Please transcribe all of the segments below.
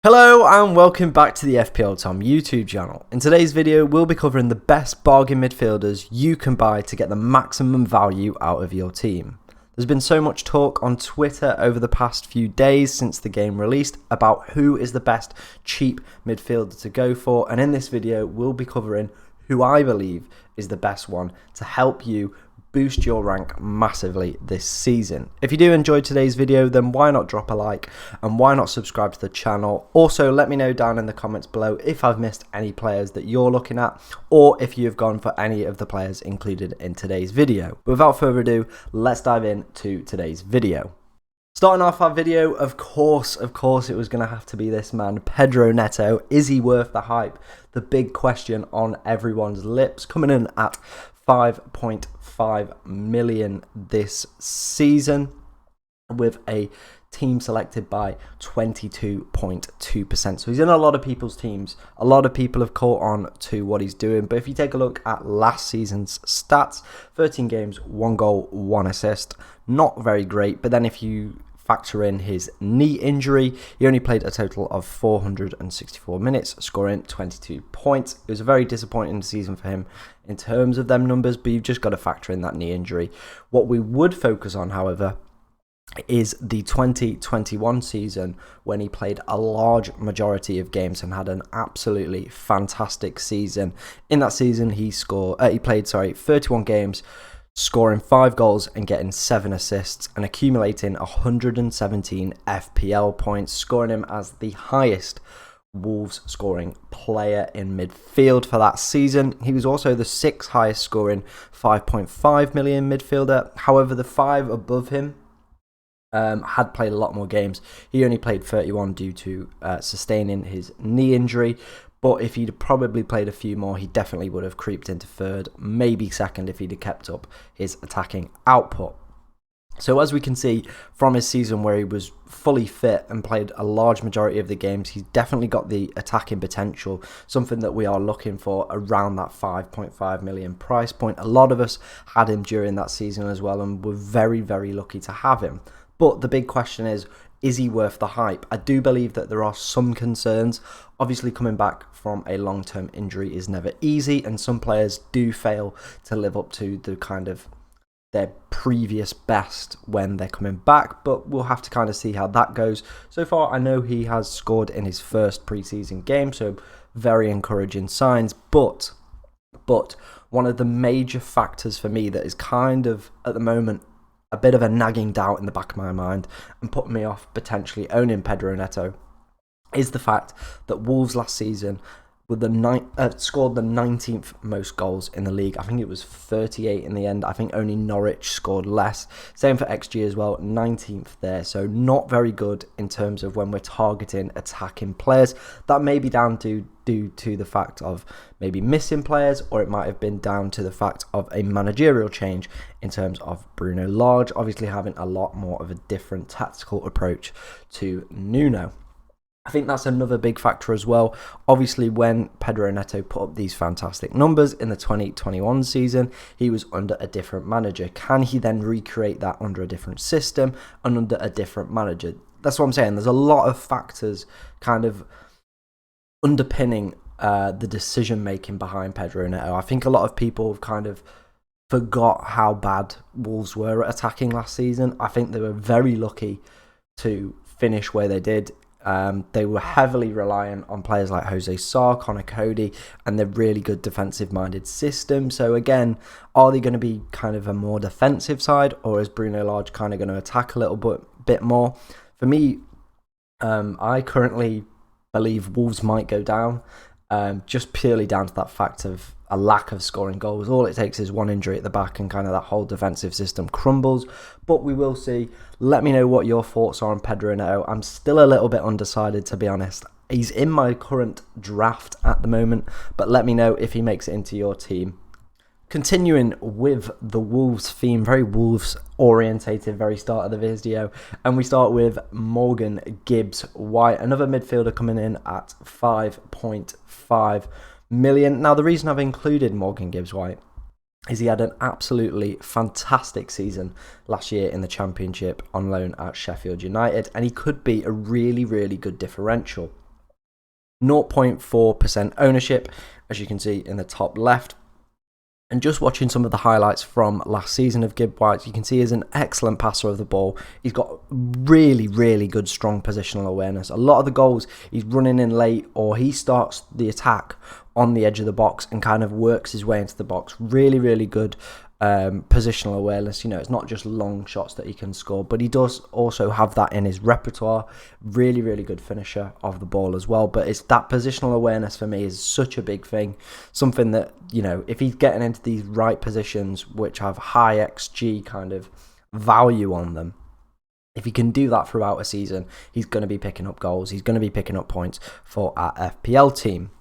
Hello and welcome back to the FPL Tom YouTube channel. In today's video we'll be covering the best bargain midfielders you can buy to get the maximum value out of your team. There's been so much talk on Twitter over the past few days since the game released about who is the best cheap midfielder to go for, and in this video we'll be covering who I believe is the best one to help you boost your rank massively this season. If you do enjoy today's video, then why not drop a like and why not subscribe to the channel. Also, let me know down in the comments below if I've missed any players that you're looking at, or if you've gone for any of the players included in today's video. But without further ado, let's dive into today's video. Starting off our video, of course, it was going to have to be this man, Pedro Neto. Is he worth the hype? The big question on everyone's lips, coming in at 5.5 million this season with a team selected by 22.2%. So he's in a lot of people's teams. A lot of people have caught on to what he's doing. But if you take a look at last season's stats, 13 games, 1 goal, 1 assist. Not very great. But then if you factor in his knee injury, he only played a total of 464 minutes, scoring 22 points. It was a very disappointing season for him in terms of them numbers, but you've just got to factor in that knee injury. What we would focus on, however, is the 2021 season, when he played a large majority of games and had an absolutely fantastic season. In that season, he played 31 games, scoring 5 goals and getting 7 assists and accumulating 117 FPL points, scoring him as the highest Wolves scoring player in midfield for that season. He was also the 6th highest scoring 5.5 million midfielder. However, the 5 above him had played a lot more games. He only played 31 due to sustaining his knee injury. But if he'd probably played a few more, he definitely would have creeped into 3rd, maybe 2nd if he'd have kept up his attacking output. So as we can see from his season where he was fully fit and played a large majority of the games, he's definitely got the attacking potential, something that we are looking for around that 5.5 million price point. A lot of us had him during that season as well and were very, very lucky to have him. But the big question is he worth the hype? I do believe that there are some concerns. Obviously, coming back from a long-term injury is never easy, and some players do fail to live up to the kind of their previous best when they're coming back, but we'll have to kind of see how that goes. So far, I know he has scored in his first preseason game, so very encouraging signs, but one of the major factors for me that is kind of, at the moment, a bit of a nagging doubt in the back of my mind and putting me off potentially owning Pedro Neto is the fact that Wolves last season scored the 19th most goals in the league. I think it was 38 in the end. I think only Norwich scored less. Same for XG as well, 19th there. So not very good in terms of when we're targeting attacking players. That may be due to the fact of maybe missing players, or it might have been down to the fact of a managerial change in terms of Bruno Large obviously having a lot more of a different tactical approach to Nuno. I think that's another big factor as well. Obviously, when Pedro Neto put up these fantastic numbers in the 2021 season, he was under a different manager. Can he then recreate that under a different system and under a different manager? That's what I'm saying. There's a lot of factors kind of underpinning the decision making behind Pedro Neto. I think a lot of people have kind of forgot how bad Wolves were at attacking last season. I think they were very lucky to finish where they did. They were heavily reliant on players like Jose Sarr, Connor Cody, and their really good defensive-minded system. So again, are they going to be kind of a more defensive side, or is Bruno Large kind of going to attack a little bit more? For me, I currently believe Wolves might go down, just purely down to that fact of a lack of scoring goals. All it takes is one injury at the back and kind of that whole defensive system crumbles. But we will see. Let me know what your thoughts are on Pedro Neto. I'm still a little bit undecided, to be honest. He's in my current draft at the moment, but let me know if he makes it into your team. Continuing with the Wolves theme, very Wolves orientated, very start of the video, and we start with Morgan Gibbs-White, another midfielder coming in at 5.5 million. Now, the reason I've included Morgan Gibbs-White is he had an absolutely fantastic season last year in the Championship on loan at Sheffield United, and he could be a really, really good differential. 0.4% ownership, as you can see in the top left. And just watching some of the highlights from last season of Gibbs-White, you can see he's an excellent passer of the ball. He's got really, really good, strong positional awareness. A lot of the goals, he's running in late, or he starts the attack on the edge of the box and kind of works his way into the box. Really, really good positional awareness. You know, it's not just long shots that he can score, but he does also have that in his repertoire. Really, really good finisher of the ball as well. But it's that positional awareness for me is such a big thing. Something that, you know, if he's getting into these right positions, which have high XG kind of value on them, if he can do that throughout a season, he's going to be picking up goals. He's going to be picking up points for our FPL team.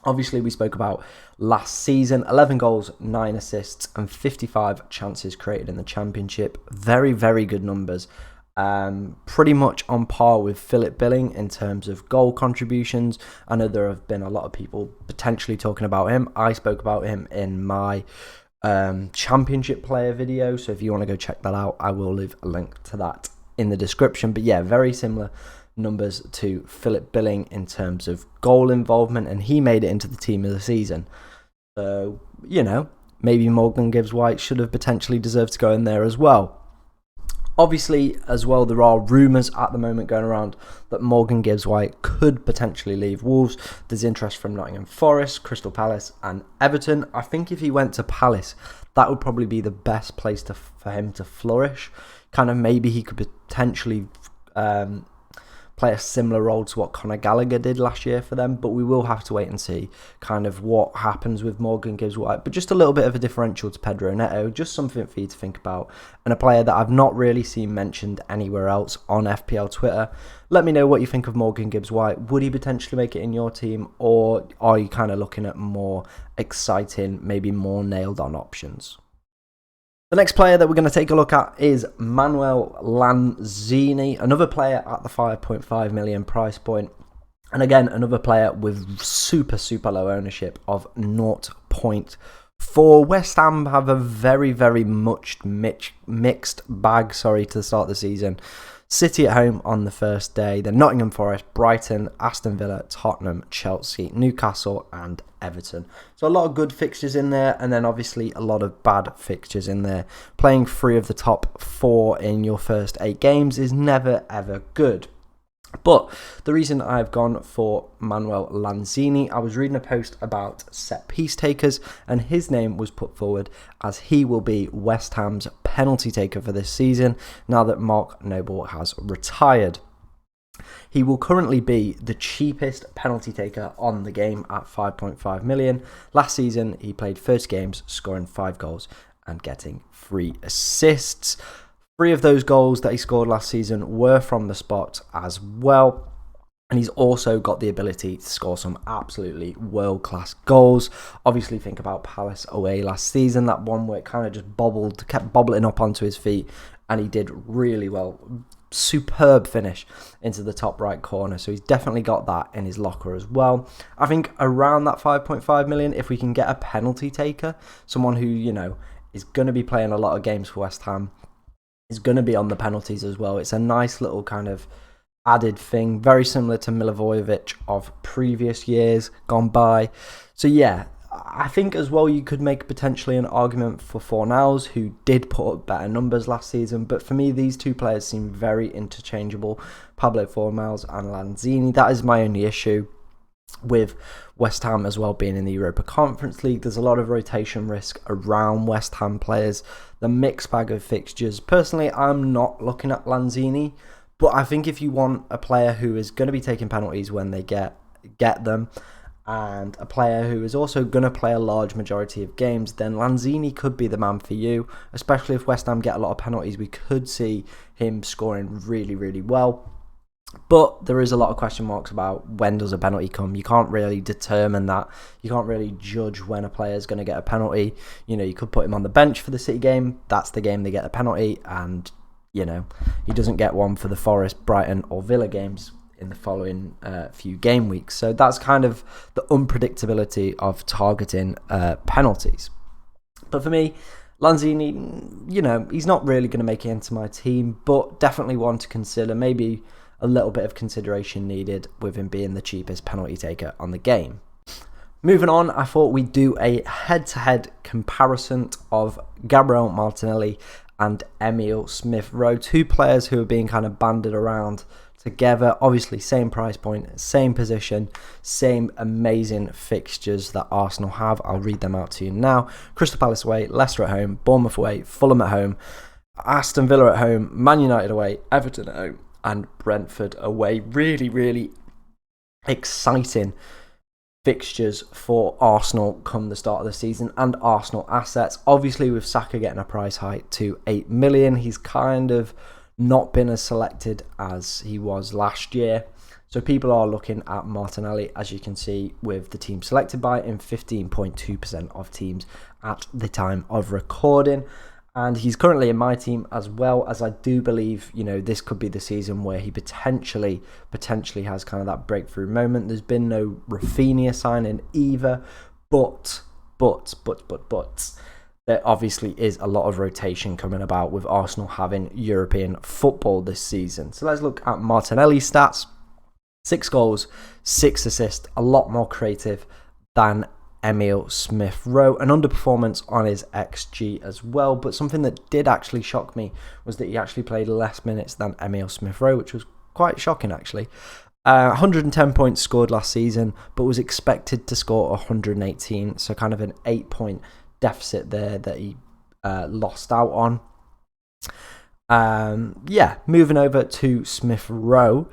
Obviously, we spoke about last season, 11 goals, 9 assists, and 55 chances created in the championship. Very, very good numbers. Pretty much on par with Philip Billing in terms of goal contributions. I know there have been a lot of people potentially talking about him. I spoke about him in my championship player video, so if you want to go check that out, I will leave a link to that in the description. But yeah, very similar numbers to Philip Billing in terms of goal involvement, and he made it into the team of the season. So, you know, maybe Morgan Gibbs-White should have potentially deserved to go in there as well. Obviously, as well, there are rumours at the moment going around that Morgan Gibbs-White could potentially leave Wolves. There's interest from Nottingham Forest, Crystal Palace and Everton. I think if he went to Palace, that would probably be the best place for him to flourish. Kind of maybe he could potentially play a similar role to what Conor Gallagher did last year for them, but we will have to wait and see kind of what happens with Morgan Gibbs-White. But just a little bit of a differential to Pedro Neto, just something for you to think about, and a player that I've not really seen mentioned anywhere else on FPL Twitter. Let me know what you think of Morgan Gibbs-White. Would he potentially make it in your team, or are you kind of looking at more exciting, maybe more nailed on options? The next player that we're going to take a look at is Manuel Lanzini, another player at the 5.5 million price point. And again, another player with super, super low ownership of 0.4. West Ham have a very, very much mixed bag, to start the season. City at home on the first day, then Nottingham Forest, Brighton, Aston Villa, Tottenham, Chelsea, Newcastle and Everton. So a lot of good fixtures in there, and then obviously a lot of bad fixtures in there. Playing 3 of the top 4 in your first 8 games is never ever good. But the reason I've gone for Manuel Lanzini, I was reading a post about set piece takers, and his name was put forward as he will be West Ham's penalty taker for this season now that Mark Noble has retired. He will currently be the cheapest penalty taker on the game at 5.5 million. Last season, he played 30 games, scoring 5 goals and getting 3 assists. 3 of those goals that he scored last season were from the spot as well. And he's also got the ability to score some absolutely world-class goals. Obviously, think about Palace away last season. That one where it kind of just kept bobbling up onto his feet. And he did really well. Superb finish into the top right corner. So he's definitely got that in his locker as well. I think around that 5.5 million, if we can get a penalty taker, someone who, you know, is going to be playing a lot of games for West Ham, is going to be on the penalties as well. It's a nice little kind of added thing, very similar to Milivojevic of previous years gone by. So yeah, I think as well you could make potentially an argument for Fornals, who did put up better numbers last season, but for me these 2 players seem very interchangeable, Pablo Fornals and Lanzini. That is my only issue with West Ham as well being in the Europa Conference League. There's a lot of rotation risk around West Ham players, the mixed bag of fixtures. Personally, I'm not looking at Lanzini, but I think if you want a player who is going to be taking penalties when they get them, and a player who is also going to play a large majority of games, then Lanzini could be the man for you, especially if West Ham get a lot of penalties. We could see him scoring really, really well. But there is a lot of question marks about when does a penalty come. You can't really determine that. You can't really judge when a player is going to get a penalty. You know, you could put him on the bench for the City game. That's the game they get a penalty. And, you know, he doesn't get one for the Forest, Brighton or Villa games in the following few game weeks. So that's kind of the unpredictability of targeting penalties. But for me, Lanzini, you know, he's not really going to make it into my team, but definitely one to consider. Maybe a little bit of consideration needed with him being the cheapest penalty taker on the game. Moving on, I thought we'd do a head-to-head comparison of Gabriel Martinelli and Emile Smith-Rowe, two players who are being kind of banded around together. Obviously, same price point, same position, same amazing fixtures that Arsenal have. I'll read them out to you now. Crystal Palace away, Leicester at home, Bournemouth away, Fulham at home, Aston Villa at home, Man United away, Everton at home, and Brentford away. Really, really exciting fixtures for Arsenal come the start of the season, and Arsenal assets. Obviously, with Saka getting a price hike to 8 million, he's kind of not been as selected as he was last year. So people are looking at Martinelli, as you can see, with the team selected by in 15.2% of teams at the time of recording. And he's currently in my team as well, as I do believe, this could be the season where he potentially has kind of that breakthrough moment. There's been no Rafinha signing either, but there obviously is a lot of rotation coming about with Arsenal having European football this season. So let's look at Martinelli's stats. 6 goals, 6 assists, a lot more creative than Emile Smith-Rowe. An underperformance on his XG as well, but something that did actually shock me was that he actually played less minutes than Emile Smith-Rowe, which was quite shocking actually. 110 points scored last season, but was expected to score 118, so kind of an 8-point deficit there that he lost out on. Moving over to Smith-Rowe,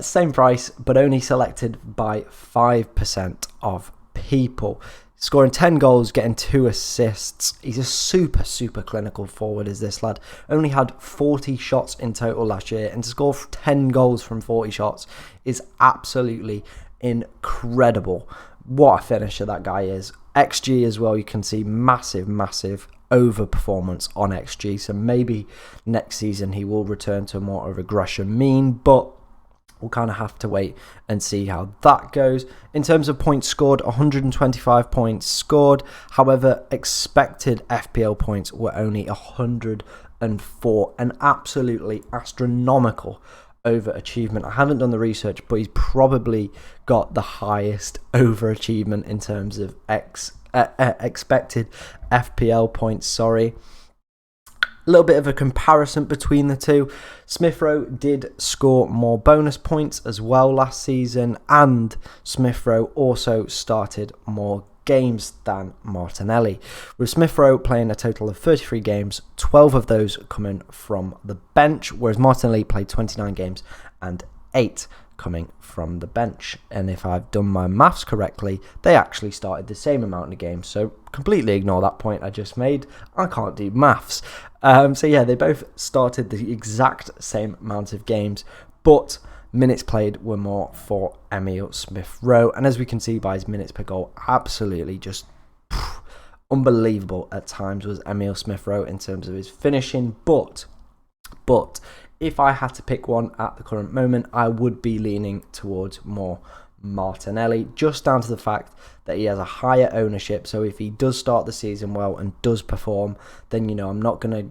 same price, but only selected by 5% of people. Scoring 10 goals, getting 2 assists. He's a super clinical forward, is this lad. Only had 40 shots in total last year, and to score 10 goals from 40 shots is absolutely incredible. What a finisher that guy is. XG as well, you can see massive overperformance on XG. So maybe next season he will return to more of a regression mean, but we'll kind of have to wait and see how that goes. In terms of points scored, 125 points scored. However, expected FPL points were only 104. An absolutely astronomical overachievement. I haven't done the research, but he's probably got the highest overachievement in terms of expected FPL points. A little bit of a comparison between the two. Smith-Rowe did score more bonus points as well last season, and Smith-Rowe also started more games than Martinelli, with Smith-Rowe playing a total of 33 games, 12 of those coming from the bench, whereas Martinelli played 29 games and 8 coming from the bench. And if I've done my maths correctly, they actually started the same amount of games, so completely ignore that point I just made. I can't do maths. They both started the exact same amount of games, but minutes played were more for Emile Smith-Rowe, and as we can see by his minutes per goal, absolutely just unbelievable at times was Emile Smith-Rowe in terms of his finishing. But if I had to pick one at the current moment, I would be leaning towards more Martinelli, just down to the fact that he has a higher ownership. So if he does start the season well and does perform, then I'm not going to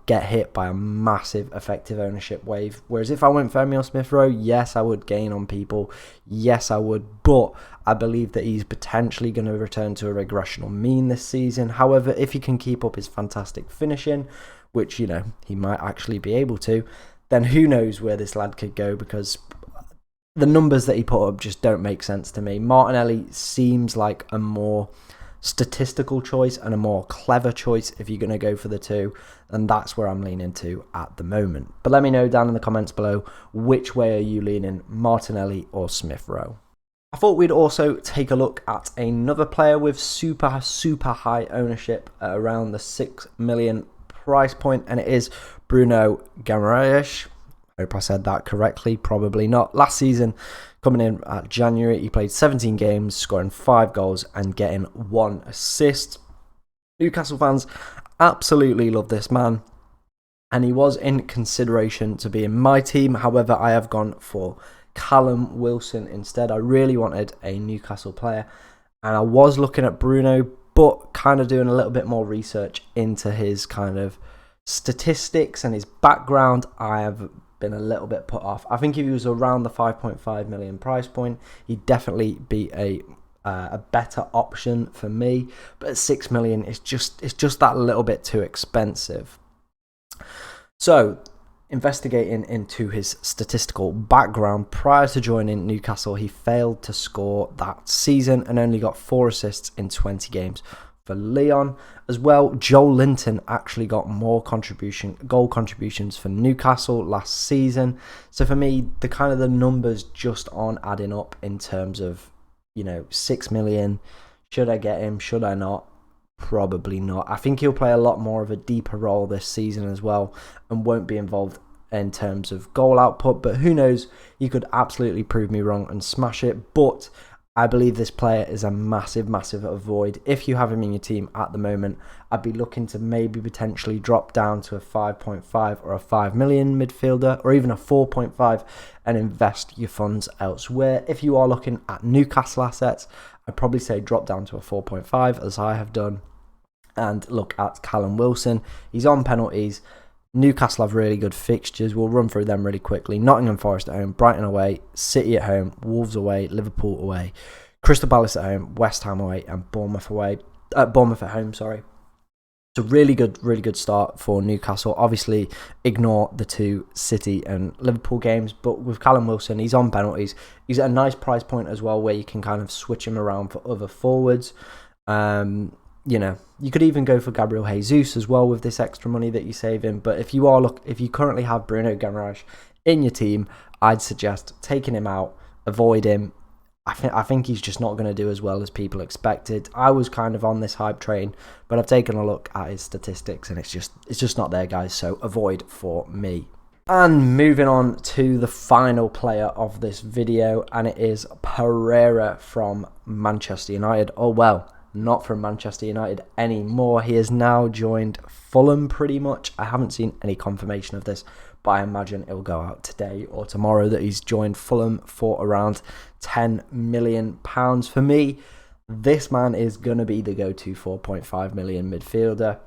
get hit by a massive effective ownership wave. Whereas if I went for Emile Smith-Rowe, yes, I would gain on people, yes, I would, but I believe that he's potentially going to return to a regressional mean this season. However, if he can keep up his fantastic finishing, which he might actually be able to, then who knows where this lad could go, because the numbers that he put up just don't make sense to me. Martinelli seems like a more statistical choice and a more clever choice if you're going to go for the two, and that's where I'm leaning to at the moment. But let me know down in the comments below, which way are you leaning, Martinelli or Smith-Rowe? I thought we'd also take a look at another player with super high ownership at around the 6 million price point, and it is Bruno Guimaraes. Hope I said that correctly, probably not. Last season, coming in at January, he played 17 games, scoring 5 goals and getting 1 assist. Newcastle fans absolutely love this man, and he was in consideration to be in my team. However, I have gone for Callum Wilson instead. I really wanted a Newcastle player, and I was looking at Bruno, but kind of doing a little bit more research into his kind of statistics and his background, I have been a little bit put off. I think if he was around the 5.5 million price point, he'd definitely be a better option for me. But at 6 million, it's just that little bit too expensive. So, investigating into his statistical background, prior to joining Newcastle, he failed to score that season and only got 4 assists in 20 games for Lyon. As well, Joel Linton actually got more goal contributions for Newcastle last season. So for me, the numbers just aren't adding up in terms of, 6 million. Should I get him? Should I not? Probably not. I think he'll play a lot more of a deeper role this season as well and won't be involved in terms of goal output. But who knows? He could absolutely prove me wrong and smash it. But I believe this player is a massive, massive avoid. If you have him in your team at the moment, I'd be looking to maybe potentially drop down to a 5.5 or a 5 million midfielder, or even a 4.5, and invest your funds elsewhere. If you are looking at Newcastle assets, I'd probably say drop down to a 4.5, as I have done, and look at Callum Wilson. He's on penalties. Newcastle have really good fixtures. We'll run through them really quickly. Nottingham Forest at home, Brighton away, City at home, Wolves away, Liverpool away, Crystal Palace at home, West Ham away, and Bournemouth at home. Sorry. It's a really good start for Newcastle. Obviously, ignore the 2 City and Liverpool games, but with Callum Wilson, he's on penalties. He's at a nice price point as well, where you can kind of switch him around for other forwards. You could even go for Gabriel Jesus as well with this extra money that you save in. But if you currently have Bruno Guimaraes in your team, I'd suggest taking him out, avoid him. I think he's just not going to do as well as people expected. I was kind of on this hype train, but I've taken a look at his statistics and it's just not there, guys. So avoid for me. And moving on to the final player of this video, and it is Pereira from Manchester United. Oh well, not from Manchester United anymore. He has now joined Fulham pretty much. I haven't seen any confirmation of this, but I imagine it will go out today or tomorrow that he's joined Fulham for around £10 million. For me, this man is going to be the go-to 4.5 million midfielder.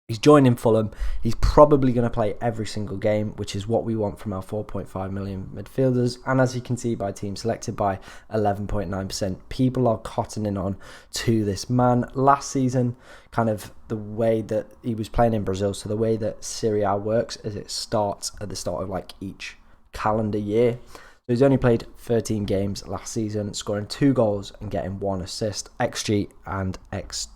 He's joining Fulham. He's probably going to play every single game, which is what we want from our 4.5 million midfielders. And as you can see by team selected by 11.9%, people are cottoning on to this man. Last season, kind of the way that he was playing in Brazil, so the way that Serie A works is it starts at the start of like each calendar year. So he's only played 13 games last season, scoring 2 goals and getting 1 assist. XG and XA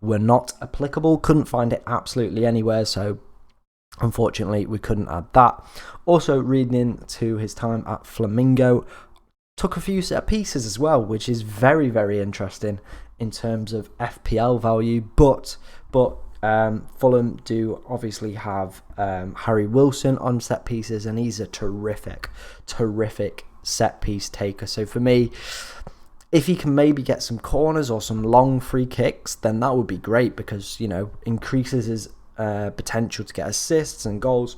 were not applicable. Couldn't find it absolutely anywhere, so unfortunately we couldn't add that. Also, reading into his time at Flamengo, took a few set pieces as well, which is very, very interesting in terms of FPL value. But Fulham do obviously have Harry Wilson on set pieces, and he's a terrific set piece taker. So for me, if he can maybe get some corners or some long free kicks, then that would be great, because, increases his potential to get assists and goals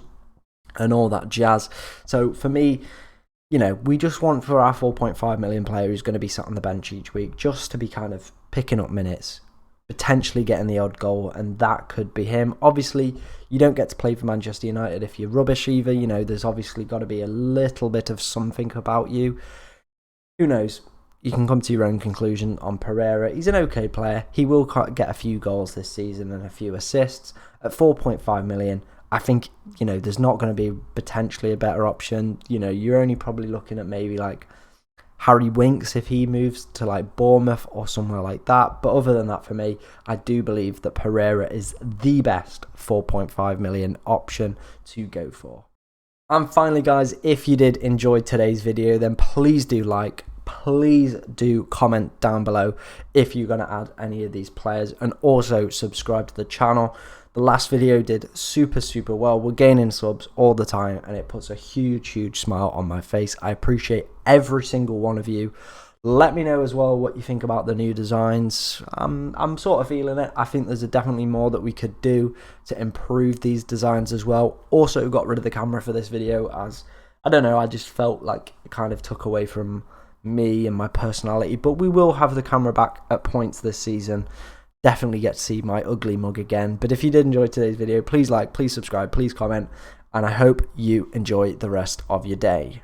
and all that jazz. So for me, we just want for our 4.5 million player who's going to be sat on the bench each week just to be kind of picking up minutes, potentially getting the odd goal, and that could be him. Obviously, you don't get to play for Manchester United if you're rubbish either. There's obviously got to be a little bit of something about you. Who knows? You can come to your own conclusion on Pereira. He's an okay player. He will get a few goals this season and a few assists. At 4.5 million, I think, there's not going to be potentially a better option. You're only probably looking at maybe like Harry Winks if he moves to like Bournemouth or somewhere like that. But other than that, for me, I do believe that Pereira is the best 4.5 million option to go for. And finally, guys, if you did enjoy today's video, then please do like, please do comment down below if you're going to add any of these players, and also subscribe to the channel. The last video did super well. We're gaining subs all the time, and it puts a huge smile on my face. I appreciate every single one of you. Let me know as well what you think about the new designs. I'm sort of feeling it. I think there's definitely more that we could do to improve these designs as well. Also got rid of the camera for this video, as I don't know, I just felt like it kind of took away from me and my personality. But we will have the camera back at points this season. Definitely get to see my ugly mug again. But if you did enjoy today's video, please like, please subscribe, please comment, and I hope you enjoy the rest of your day.